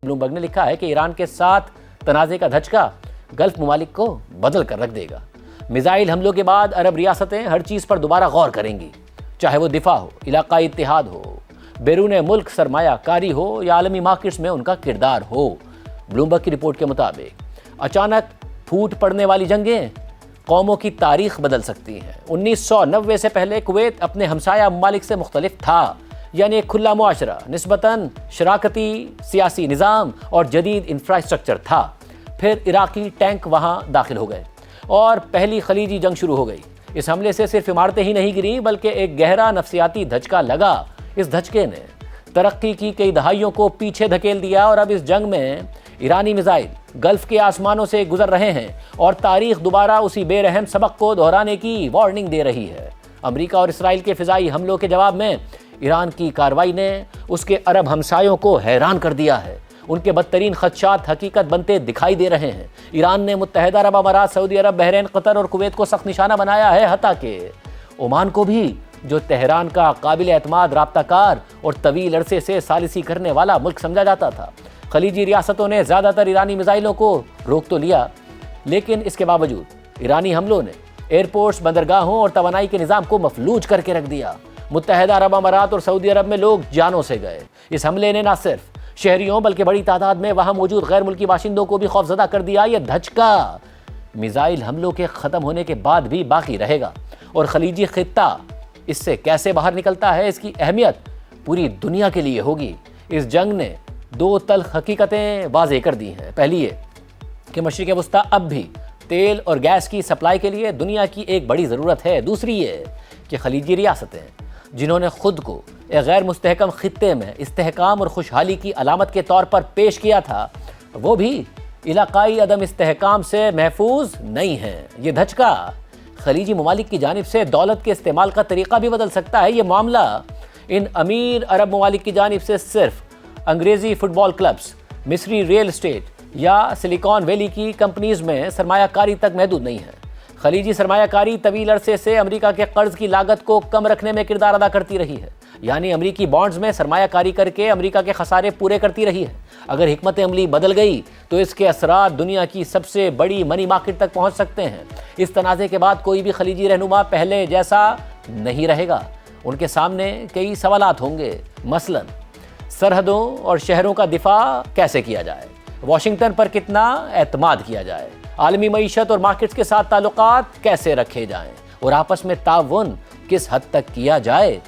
Bloomberg ने लिखा है कि ईरान के साथ तनाज़े का धचका गल्फ ममालिक को बदल कर रख देगा। मिसाइल हमलों के बाद अरब रियासतें हर चीज़ पर दोबारा गौर करेंगी, चाहे वो दिफा हो, इलाकाई इत्तेहाद हो, बैरून मुल्क सरमाया कारी हो या आलमी मार्केट्स में उनका किरदार हो। ब्लूमबर्ग की रिपोर्ट के मुताबिक अचानक फूट पड़ने वाली जंगें कौमों की तारीख बदल सकती हैं। 1990 से पहले कुवैत अपने हमसाया ममालिक से मुख्तलिफ था, यानी एक खुला मुआशरा, निस्बतन शराकती सियासी निज़ाम और जदीद इंफ्रास्ट्रक्चर था। फिर इराकी टैंक वहाँ दाखिल हो गए और पहली खलीजी जंग शुरू हो गई। इस हमले से सिर्फ इमारतें ही नहीं गिरी बल्कि एक गहरा नफसियाती धचका लगा। इस धचके ने तरक्की की कई दहाइयों को पीछे धकेल दिया और अब इस जंग में ईरानी मिसाइल गल्फ के आसमानों से गुजर रहे हैं और तारीख दोबारा उसी बेरहम सबक को दोहराने की वार्निंग दे रही है। अमेरिका और इसराइल के फिजाई हमलों के जवाब में ईरान की कार्रवाई ने उसके अरब हमसायों को हैरान कर दिया है। उनके बदतरीन खदशात हकीकत बनते दिखाई दे रहे हैं। ईरान ने मुत्तहिदा अरब अमारात, सऊदी अरब, बहरीन, कतर और कुवैत को सख्त निशाना बनाया है, हत्ता के ओमान को भी, जो तेहरान का काबिल एतमाद राब्ताकार और तवील अरसे से सालिसी करने वाला मुल्क समझा जाता था। खलीजी रियासतों ने ज़्यादातर ईरानी मिसाइलों को रोक तो लिया, लेकिन इसके बावजूद ईरानी हमलों ने एयरपोर्ट्स, बंदरगाहों और तवानाई के निज़ाम को मफलूज करके रख दिया। मुत्तहिदा अरब अमारात और सऊदी अरब में लोग जानों से गए। इस हमले ने न सिर्फ शहरियों बल्कि बड़ी तादाद में वहाँ मौजूद गैर मुल्की बाशिंदों को भी खौफजदा कर दिया। यह धचका मिसाइल हमलों के ख़त्म होने के बाद भी बाकी रहेगा और खलीजी खित्ता इससे कैसे बाहर निकलता है, इसकी अहमियत पूरी दुनिया के लिए होगी। इस जंग ने दो तल्ख हकीकतें वाज़ेह कर दी हैं। पहली ये कि मशरिक़ वस्ता अब भी तेल और गैस की सप्लाई के लिए दुनिया की एक बड़ी ज़रूरत है। दूसरी ये कि खलीजी रियासतें जिन्होंने ख़ुद को एक गैर मुस्तहकम खित्ते में इस्तेहकाम और खुशहाली की अलामत के तौर पर पेश किया था, वो भी इलाकाई अदम इस्तेहकाम से महफूज नहीं हैं। ये धचका खलीजी ममालिक की जानिब से दौलत के इस्तेमाल का तरीक़ा भी बदल सकता है। ये मामला इन अमीर अरब ममालिक की जानिब से सिर्फ अंग्रेज़ी फुटबॉल क्लब्स, मिस्री रियल एस्टेट या सिलिकॉन वैली की कंपनीज़ में सरमायाकारी तक महदूद नहीं है। खलीजी सरमायाकारी तवील अरसे से अमेरिका के कर्ज की लागत को कम रखने में किरदार अदा करती रही है, यानी अमेरिकी बॉन्ड्स में सरमायाकारी करके अमेरिका के खसारे पूरे करती रही है। अगर हिकमत अमली बदल गई तो इसके असरात दुनिया की सबसे बड़ी मनी मार्केट तक पहुंच सकते हैं। इस तनाज़े के बाद कोई भी खलीजी रहनुमा पहले जैसा नहीं रहेगा। उनके सामने कई सवालात होंगे, मसलन सरहदों और शहरों का दिफा कैसे किया जाए, वाशिंगटन पर कितना एतमाद किया जाए, आलमी मईशत और मार्केट्स के साथ ताल्लुकात कैसे रखे जाएं और आपस में ताउन किस हद तक किया जाए।